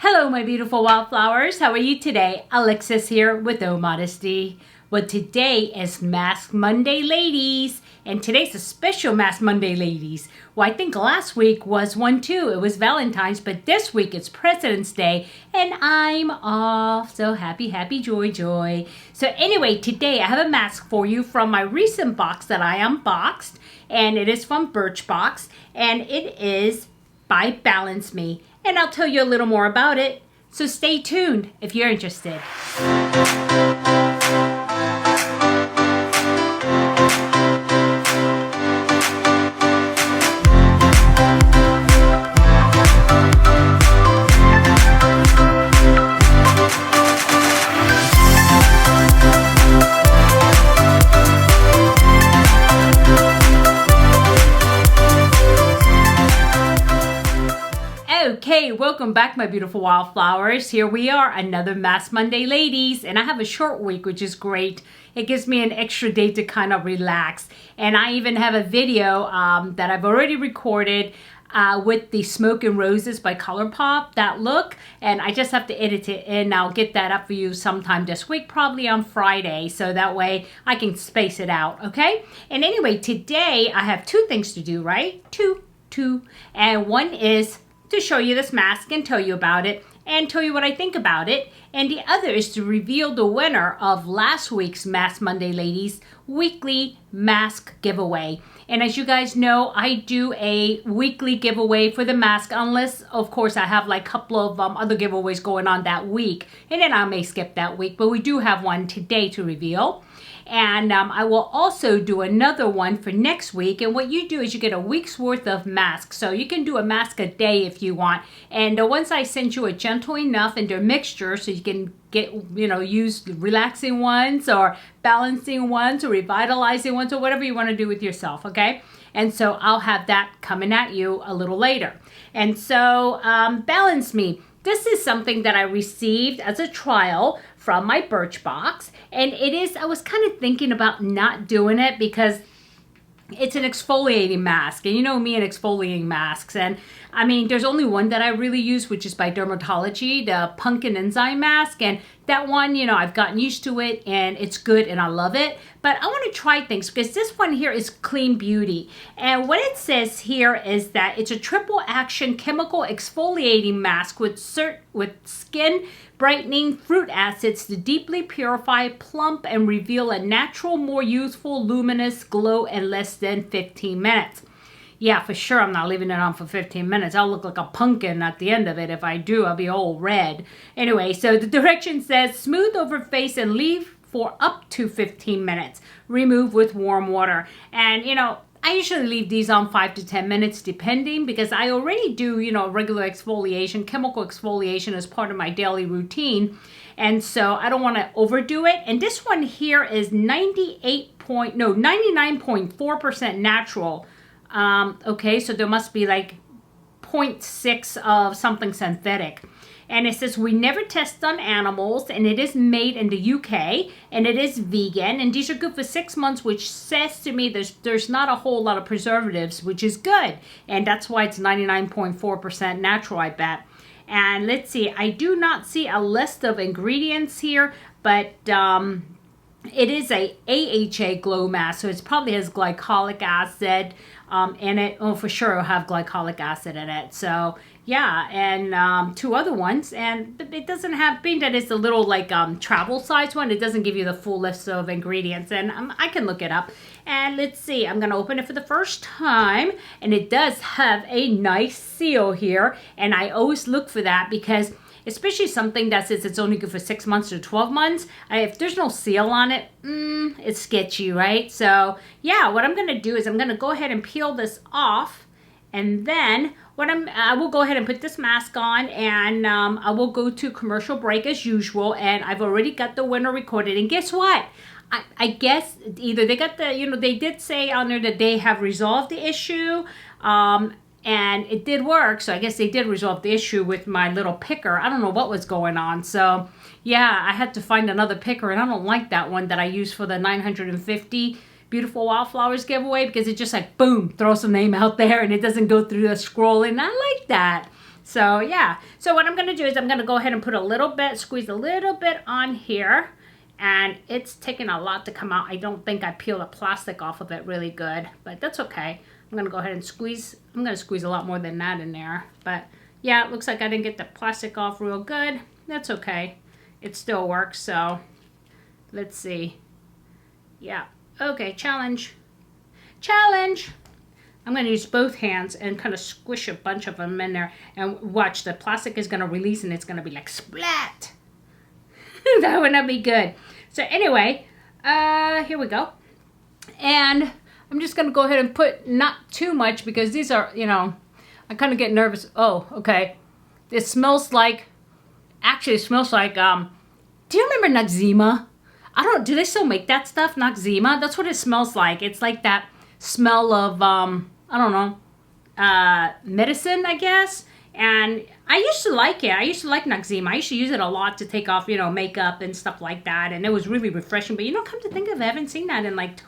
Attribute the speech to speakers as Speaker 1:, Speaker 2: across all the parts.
Speaker 1: Hello, my beautiful wildflowers. How are you today? Alexis here with Modesty. Well, today is Mask Monday, ladies. And today's a special Mask Monday, ladies. Well, I think last week was one too. It was Valentine's, but this week it's President's Day, and I'm off. So happy, happy, joy, joy. So anyway, today I have a mask for you from my recent box that I unboxed, and it is from Birchbox, and it is by Balance Me. And I'll tell you a little more about it. So stay tuned if you're interested. Okay, welcome back, my beautiful wildflowers. Here we are, another Mask Monday, ladies, and I have a short week, which is great. It gives me an extra day to kind of relax, and I even have a video that I've already recorded with the Smoke and Roses by Colourpop, that look, and I just have to edit it, and I'll get that up for you sometime this week, probably on Friday, so that way I can space it out, okay? And anyway, today I have two things to do, right? Two, and one is to show you this mask and tell you about it and tell you what I think about it. And the other is to reveal the winner of last week's Mask Monday, ladies, weekly mask giveaway. And as you guys know, I do a weekly giveaway for the mask, unless, of course, I have like a couple of other giveaways going on that week. And then I may skip that week, but we do have one today to reveal. And I will also do another one for next week. And what you do is you get a week's worth of masks. So you can do a mask a day if you want. And the ones I sent you are gentle enough and they're mixture. So you can get, use relaxing ones or balancing ones or revitalizing ones or whatever you want to do with yourself. Okay. And so I'll have that coming at you a little later. And so Balance Me. This is something that I received as a trial from my Birchbox, and I was kind of thinking about not doing it because it's an exfoliating mask, and you know me and exfoliating masks, and I mean, there's only one that I really use, which is by Dermatology, the Pumpkin Enzyme Mask, and that one, I've gotten used to it, and it's good, and I love it, but I want to try things, because this one here is Clean Beauty, and what it says here is that it's a triple action chemical exfoliating mask with skin brightening fruit acids to deeply purify, plump, and reveal a natural, more youthful, luminous glow in less than 15 minutes. Yeah, for sure, I'm not leaving it on for 15 minutes. I'll look like a pumpkin at the end of it. If I do, I'll be all red. Anyway, so the direction says, smooth over face and leave for up to 15 minutes. Remove with warm water. And, I usually leave these on 5 to 10 minutes depending, because I already do, regular exfoliation, chemical exfoliation as part of my daily routine. And so I don't want to overdo it. And this one here is 99.4% natural. Okay, so there must be like 0.6 of something synthetic. And it says, we never test on animals, and it is made in the UK, and it is vegan, and these are good for 6 months, which says to me there's not a whole lot of preservatives, which is good. And that's why it's 99.4% natural, I bet. And let's see, I do not see a list of ingredients here, but it is a AHA glow mask, so it probably has glycolic acid in it. Oh, for sure it'll have glycolic acid in it. So yeah, and two other ones, and it doesn't have, being that it's a little like travel size one, it doesn't give you the full list of ingredients, and I can look it up. And let's see, I'm gonna open it for the first time, and it does have a nice seal here, and I always look for that, because especially something that says it's only good for 6 months or 12 months. If there's no seal on it, it's sketchy, right? So yeah, what I'm gonna do is I'm gonna go ahead and peel this off, and then I will go ahead and put this mask on, and I will go to commercial break as usual, and I've already got the winner recorded. And guess what? I guess either they got the, they did say on there that they have resolved the issue, and it did work, so I guess they did resolve the issue with my little picker. I don't know what was going on, so yeah, I had to find another picker, and I don't like that one that I used for the 950 Beautiful Wildflowers giveaway, because it just like, boom, throws some name out there, and it doesn't go through the scrolling. I like that. So yeah, so what I'm gonna do is I'm gonna go ahead and put a little bit, squeeze a little bit on here, and it's taking a lot to come out. I don't think I peeled the plastic off of it really good, but that's okay. I'm gonna go ahead and squeeze. I'm gonna squeeze a lot more than that in there, but yeah, it looks like I didn't get the plastic off real good. That's okay. It still works, so let's see. Yeah, okay, challenge. Challenge! I'm going to use both hands and kind of squish a bunch of them in there. And watch, the plastic is going to release and it's going to be like splat. That would not be good. So anyway, here we go. And I'm just going to go ahead and put not too much because these are, you know, I kind of get nervous. Oh, okay. It smells like, actually it smells like, do you remember Noxzema? Do they still make that stuff? Noxzema? That's what it smells like. It's like that smell of, I don't know, medicine, I guess. And I used to like it. I used to like Noxzema. I used to use it a lot to take off, you know, makeup and stuff like that. And it was really refreshing. But, you know, come to think of it, I haven't seen that in like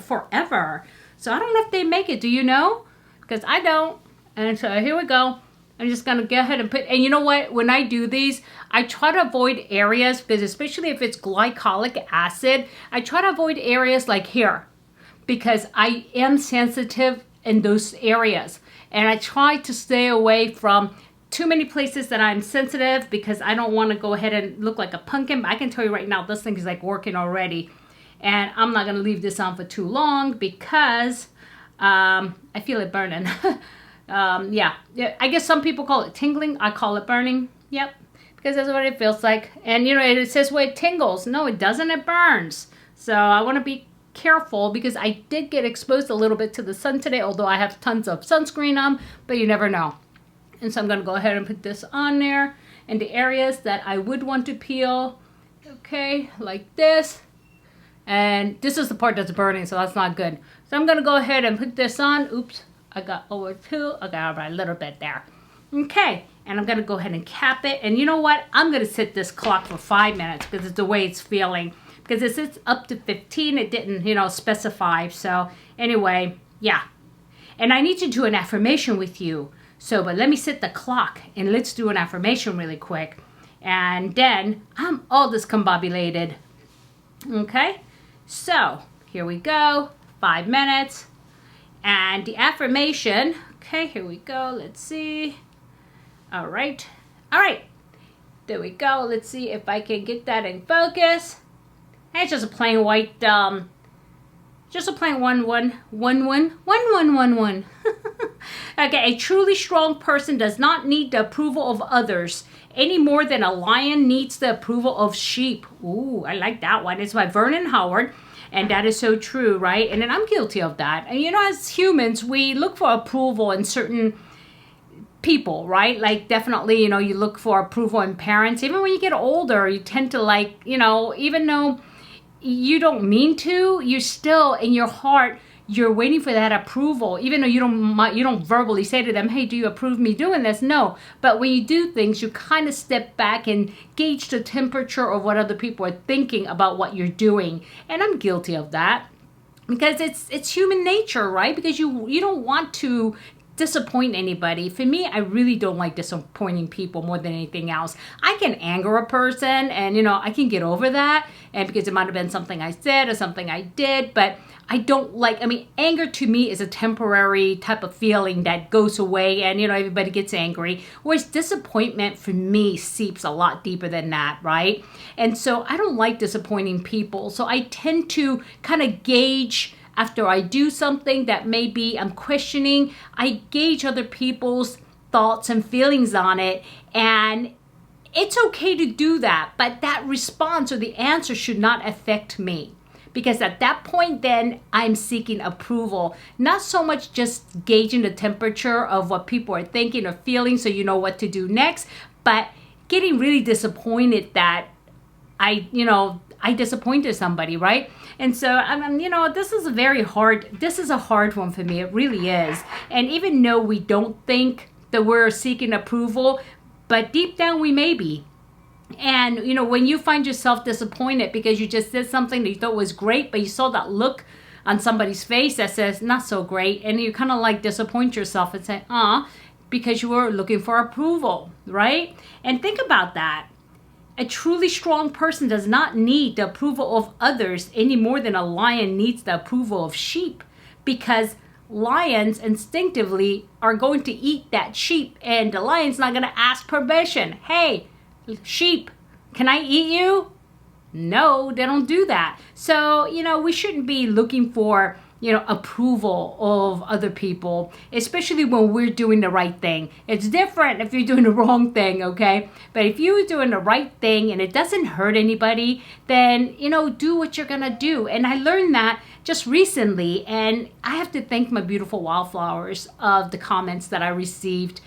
Speaker 1: forever. So I don't know if they make it. Do you know? Because I don't. And so here we go. I'm just going to go ahead and put, and you know what? When I do these, I try to avoid areas, because especially if it's glycolic acid, I try to avoid areas like here, because I am sensitive in those areas. And I try to stay away from too many places that I'm sensitive, because I don't want to go ahead and look like a pumpkin. But I can tell you right now, this thing is like working already. And I'm not going to leave this on for too long because I feel it burning. Yeah, I guess some people call it tingling. I call it burning. Yep, because that's what it feels like. And you know, it says, well, it tingles. No, it doesn't. It burns. So I want to be careful, because I did get exposed a little bit to the sun today, although I have tons of sunscreen on, but you never know. And so I'm going to go ahead and put this on there in the areas that I would want to peel. Okay, like this. And this is the part that's burning, so that's not good. So I'm going to go ahead and put this on. Oops. I got over two. I got over a little bit there. Okay, and I'm going to go ahead and cap it. And you know what? I'm going to set this clock for 5 minutes because it's the way it's feeling. Because it says up to 15. It didn't, you know, specify. So anyway, yeah. And I need to do an affirmation with you. So, but let me set the clock and let's do an affirmation really quick. And then I'm all discombobulated. Okay, so here we go. 5 minutes. And the affirmation, okay, here we go. Let's see. All right. There we go. Let's see if I can get that in focus. And it's just a plain white, just a plain 1 1 1 1 1 1 1 1. Okay, a truly strong person does not need the approval of others any more than a lion needs the approval of sheep. Ooh, I like that one. It's by Vernon Howard. And that is so true, right? And then I'm guilty of that. And you know, as humans, we look for approval in certain people, right? Like definitely, you know, you look for approval in parents. Even when you get older, you tend to like, you know, even though you don't mean to, you still, in your heart, you're waiting for that approval, even though you don't verbally say to them, hey, do you approve me doing this? No. But when you do things, you kind of step back and gauge the temperature of what other people are thinking about what you're doing. And I'm guilty of that because it's human nature, right? Because you don't want to disappoint anybody. For me, I really don't like disappointing people more than anything else. I can anger a person and, you know, I can get over that. And because it might have been something I said or something I did, but I don't like, I mean, anger to me is a temporary type of feeling that goes away and, you know, everybody gets angry. Whereas disappointment for me seeps a lot deeper than that, right? And so I don't like disappointing people. So I tend to kind of gauge after I do something that maybe I'm questioning, I gauge other people's thoughts and feelings on it. And it's okay to do that, but that response or the answer should not affect me. Because at that point, then I'm seeking approval. Not so much just gauging the temperature of what people are thinking or feeling so you know what to do next, but getting really disappointed that I disappointed somebody, right? And so, you know, this is a hard one for me. It really is. And even though we don't think that we're seeking approval, but deep down we may be. And, you know, when you find yourself disappointed because you just did something that you thought was great, but you saw that look on somebody's face that says not so great, and you kind of like disappoint yourself and say, because you were looking for approval, right? And think about that. A truly strong person does not need the approval of others any more than a lion needs the approval of sheep, because lions instinctively are going to eat that sheep, and the lion's not going to ask permission. Hey, sheep, can I eat you? No, they don't do that. So, we shouldn't be looking for, approval of other people, especially when we're doing the right thing. It's different if you're doing the wrong thing, okay? But if you're doing the right thing and it doesn't hurt anybody, then, do what you're gonna do. And I learned that just recently, and I have to thank my beautiful Wildflowers of the comments that I received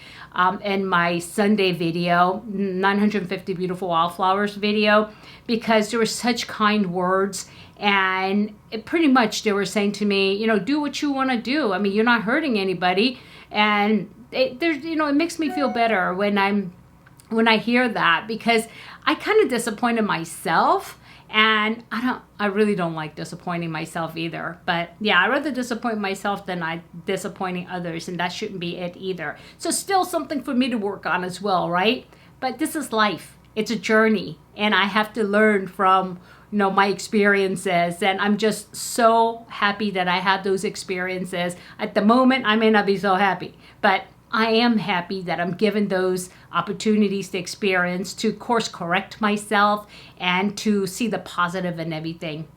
Speaker 1: in my Sunday video, 950 Beautiful Wildflowers video, because there were such kind words. And pretty much they were saying to me, do what you want to do. I mean, you're not hurting anybody. And it makes me feel better when I hear that, because I kind of disappointed myself, and I really don't like disappointing myself either. But yeah, I'd rather disappoint myself than I disappointing others, and that shouldn't be it either. So still something for me to work on as well, right? But this is life. It's a journey, and I have to learn from my experiences, and I'm just so happy that I had those experiences. At the moment, I may not be so happy, but I am happy that I'm given those opportunities to experience, to course correct myself, and to see the positive in everything.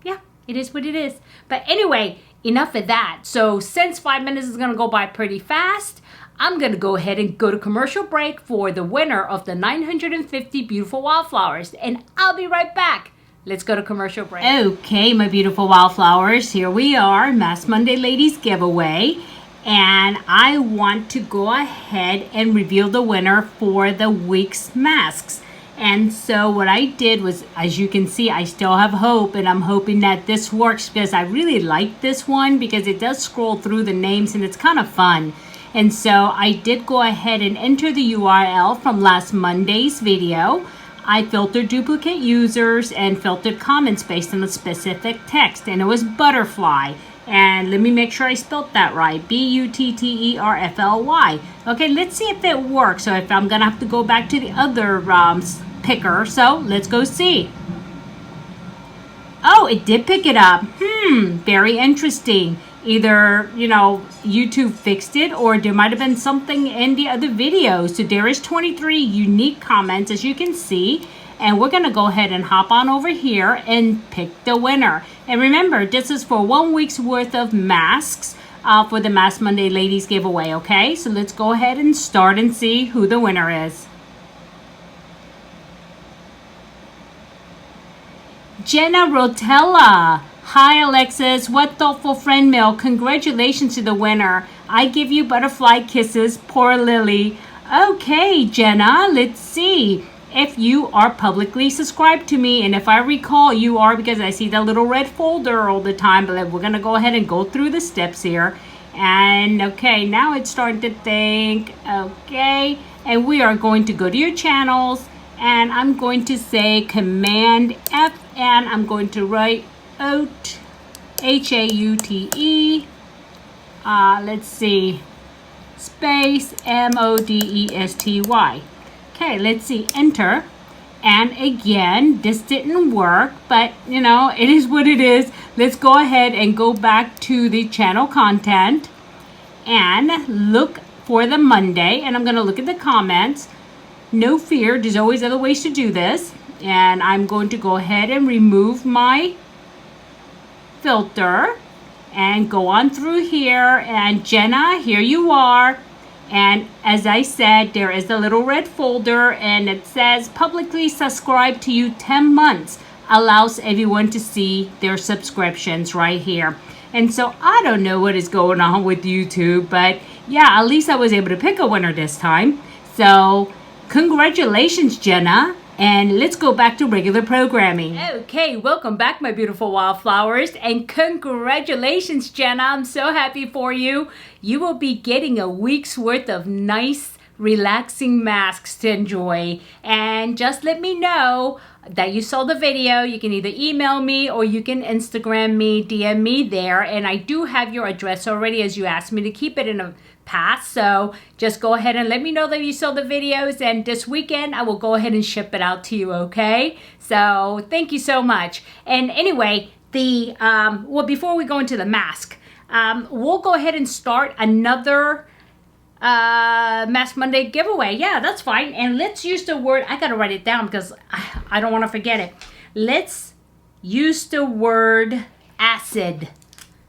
Speaker 1: Yeah, it is what it is. But anyway, enough of that. So since 5 minutes is gonna go by pretty fast, I'm going to go ahead and go to commercial break for the winner of the 950 Beautiful Wildflowers, and I'll be right back. Let's go to commercial break. Okay, my beautiful Wildflowers, here we are, Mass Monday Ladies giveaway, and I want to go ahead and reveal the winner for the week's masks. And so what I did was, as you can see, I still have hope, and I'm hoping that this works, because I really like this one because it does scroll through the names and it's kind of fun. And so I did go ahead and enter the URL from last Monday's video. I filtered duplicate users and filtered comments based on a specific text, and it was butterfly. And let me make sure I spelled that right. Butterfly. Okay, let's see if it works. So if I'm gonna have to go back to the other picker, so let's go see. Oh, it did pick it up. Very interesting. Either, YouTube fixed it, or there might have been something in the other video. So there is 23 unique comments, as you can see. And we're going to go ahead and hop on over here and pick the winner. And remember, this is for 1 week's worth of masks for the Mass Monday Ladies giveaway, okay? So let's go ahead and start and see who the winner is. Jenna Rotella. Hi Alexis, what thoughtful friend mail. Congratulations to the winner. I give you butterfly kisses, poor Lily. Okay, Jenna, let's see if you are publicly subscribed to me. And if I recall, you are, because I see that little red folder all the time. But we're going to go ahead and go through the steps here. And okay, now it's starting to think. Okay, and we are going to go to your channels. And I'm going to say Command F, and I'm going to write Haute, Haute, let's see, space Modesty. Okay, let's see, enter. And again, this didn't work, but it is what it is. Let's go ahead and go back to the channel content and look for the Monday. And I'm going to look at the comments. No fear, there's always other ways to do this. And I'm going to go ahead and remove my filter and go on through here. And Jenna, here you are. And as I said, there is a little red folder, and it says publicly subscribe to you 10 months. Allows everyone to see their subscriptions right here. And so I don't know what is going on with YouTube, but yeah, at least I was able to pick a winner this time. So congratulations, Jenna. And let's go back to regular programming. Okay, welcome back, my beautiful Wildflowers. And congratulations, Jenna. I'm so happy for you. You will be getting a week's worth of nice, relaxing masks to enjoy. And just let me know that you saw the video. You can either email me or you can Instagram me, DM me there. And I do have your address already, as you asked me to keep it in a Pass. So just go ahead and let me know that you saw the videos, and this weekend I will go ahead and ship it out to you, okay? So thank you so much. And anyway, well, before we go into the mask, we'll go ahead and start another Mask Monday giveaway. Yeah, that's fine. And let's use the word, I gotta write it down because I don't want to forget it. Let's use the word acid.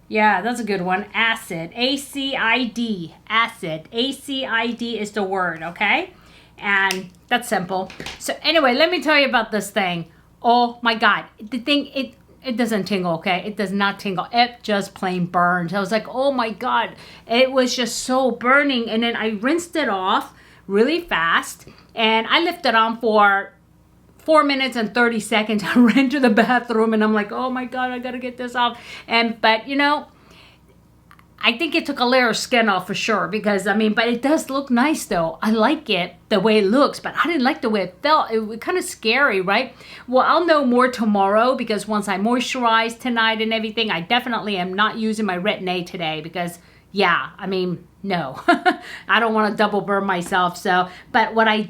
Speaker 1: Yeah, that's a good one. Acid. A-C-I-D. Acid. A-C-I-D is the word, okay? And that's simple. So anyway, let me tell you about this thing. Oh my God. The thing, it doesn't tingle, okay? It does not tingle. It just plain burns. I was like, oh my God. It was just so burning. And then I rinsed it off really fast. And I left it on for 4 minutes and 30 seconds. I ran to the bathroom and I'm like, oh my God, I gotta get this off. But you know, I think it took a layer of skin off for sure, because I mean, but it does look nice though. I like it the way it looks, but I didn't like the way it felt. It was kind of scary, right? Well, I'll know more tomorrow, because once I moisturize tonight and everything, I definitely am not using my Retin-A today, because yeah, I mean, no, I don't want to double burn myself. So, but what I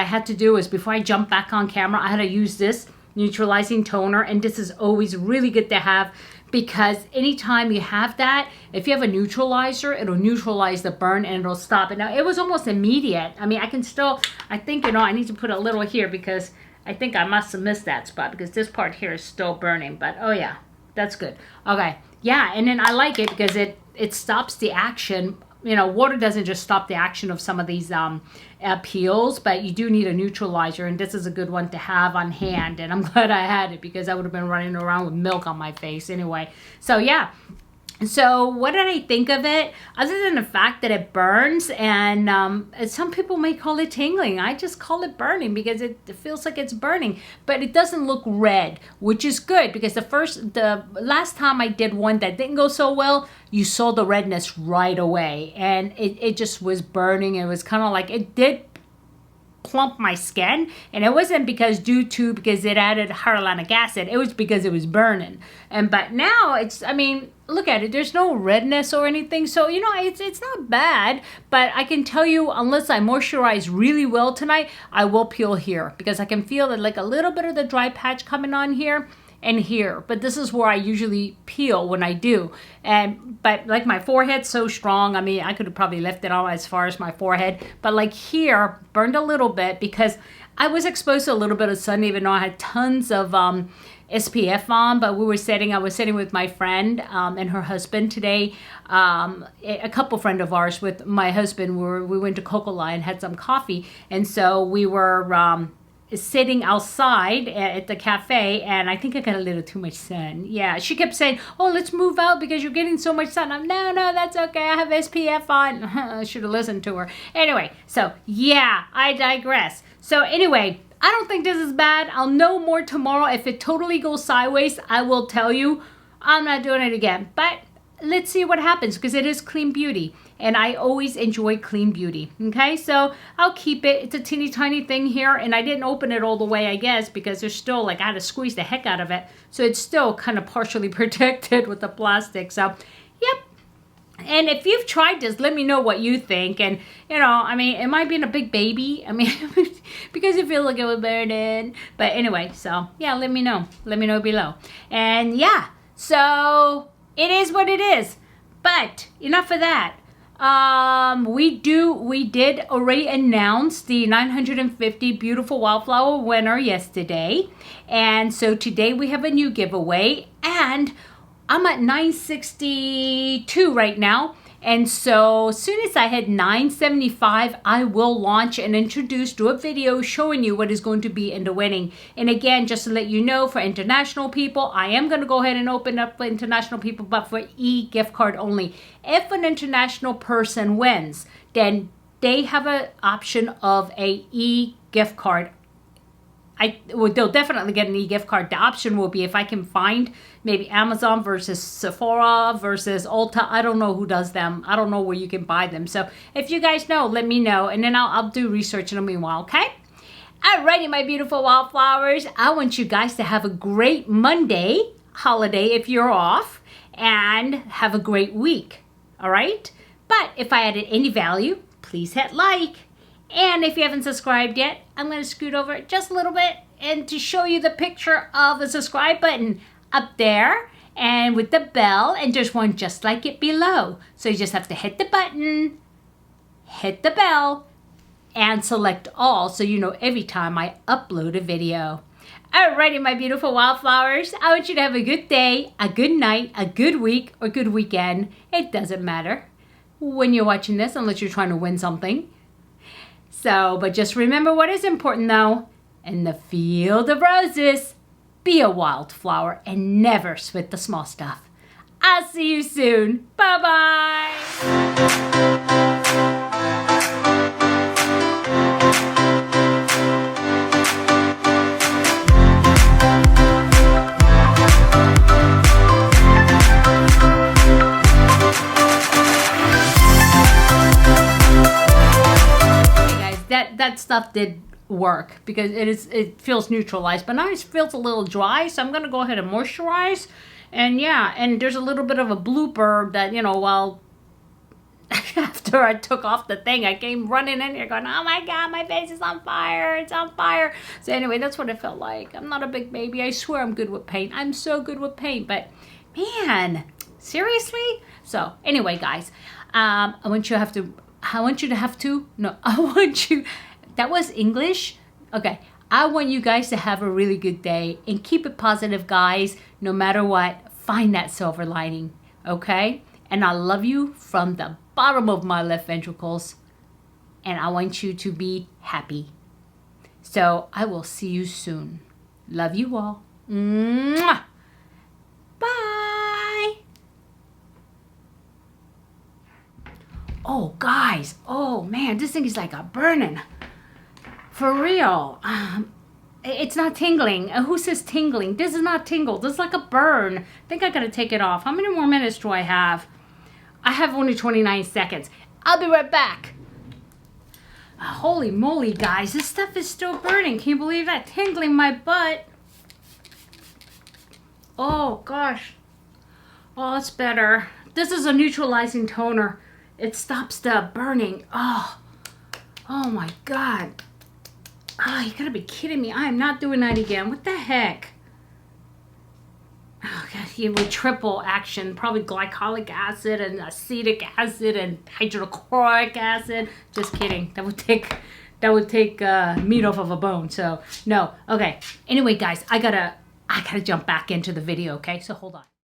Speaker 1: had to do is, before I jump back on camera, I had to use this neutralizing toner. And this is always really good to have, because anytime you have that, if you have a neutralizer, it'll neutralize the burn and it'll stop it. Now, it was almost immediate. I mean, I think, you know, I need to put a little here, because I think I must have missed that spot, because this part here is still burning. But oh yeah, that's good. Okay, yeah, and then I like it because it stops the action. You know, water doesn't just stop the action of some of these peels, but you do need a neutralizer, and this is a good one to have on hand. And I'm glad I had it, because I would have been running around with milk on my face anyway. So yeah. So what did I think of it? Other than the fact that it burns, and some people may call it tingling. I just call it burning, because it feels like it's burning, but it doesn't look red, which is good, because the last time I did one that didn't go so well, you saw the redness right away, and it just was burning. It was kind of like, it did plump my skin, and it wasn't because it added hyaluronic acid. It was because it was burning. But now it's, I mean, look at it, there's no redness or anything, so you know, it's not bad. But I can tell you, unless I moisturize really well tonight, I will peel here, because I can feel that, like, a little bit of the dry patch coming on here and here. But this is where I usually peel when I do. But like, my forehead's so strong, I mean, I could have probably left it on as far as my forehead, but like here, burned a little bit, because I was exposed to a little bit of sun, even though I had tons of SPF on. But I was sitting with my friend and her husband today, a couple friend of ours with my husband. We went to Coca-Cola and had some coffee, and so we were sitting outside at the cafe, and I think I got a little too much sun. Yeah, she kept saying, oh, let's move out because you're getting so much sun. No, that's okay, I have SPF on. I should have listened to her. Anyway, so yeah, I digress. So anyway, I don't think this is bad. I'll know more tomorrow. If it totally goes sideways, I will tell you. I'm not doing it again, but let's see what happens, because it is clean beauty, and I always enjoy clean beauty. Okay, so I'll keep it. It's a teeny tiny thing here, and I didn't open it all the way, I guess, because there's still, like, I had to squeeze the heck out of it, so it's still kind of partially protected with the plastic. So yep. And if you've tried this, let me know what you think. And you know, I mean, it might be in a big baby, I mean, because it feels like it was burning. But anyway, so yeah, let me know below. And yeah, so it is what it is. But enough of that. We did already announce the 950 Beautiful Wildflower winner yesterday. And so today we have a new giveaway, and I'm at 962 right now. And so as soon as I hit 975, I will launch and do a video showing you what is going to be in the winning. And again, just to let you know, for international people, I am going to go ahead and open up for international people, but for e-gift card only. If an international person wins, then they have an option of a e-gift card. They'll definitely get an e-gift card. The option will be, if I can find maybe Amazon versus Sephora versus Ulta. I don't know who does them. I don't know where you can buy them. So if you guys know, let me know, and then I'll do research in the meanwhile, okay? Alrighty, my beautiful wildflowers. I want you guys to have a great Monday holiday if you're off, and have a great week. All right? But if I added any value, please hit like. And if you haven't subscribed yet, I'm going to scoot over just a little bit and to show you the picture of the subscribe button up there and with the bell, and there's one just like it below. So you just have to hit the button, hit the bell, and select all so you know every time I upload a video. Alrighty, my beautiful wildflowers, I want you to have a good day, a good night, a good week, or good weekend. It doesn't matter when you're watching this unless you're trying to win something. So, but just remember what is important though. In the field of roses, be a wildflower and never sweat the small stuff. I'll see you soon. Bye-bye. That stuff did work because it feels neutralized, but now it feels a little dry, so I'm gonna go ahead and moisturize. And yeah, and there's a little bit of a blooper that, you know, well, after I took off the thing, I came running in here going, oh my god, my face is on fire, it's on fire. So anyway, that's what it felt like. I'm not a big baby, I swear I'm good with paint. I'm so good with paint, but man, seriously? So anyway, guys, I want you that was English? Okay. I want you guys to have a really good day and keep it positive, guys. No matter what, find that silver lining, okay? And I love you from the bottom of my left ventricles. And I want you to be happy. So I will see you soon. Love you all. Mwah! Bye! Oh, guys. Oh, man. This thing is like a burning. For real. It's not tingling. Who says tingling? This is not tingle. This is like a burn. I think I gotta take it off. How many more minutes do I have? I have only 29 seconds. I'll be right back. Holy moly, guys. This stuff is still burning. Can you believe that? Tingling my butt. Oh, gosh. Oh, it's better. This is a neutralizing toner. It stops the burning. Oh my God. Oh, you gotta be kidding me. I am not doing that again. What the heck? Oh, God, you would triple action. Probably glycolic acid and acetic acid and hydrochloric acid. Just kidding. That would take meat off of a bone. So, no. Okay. Anyway, guys, I gotta jump back into the video, okay? So, hold on.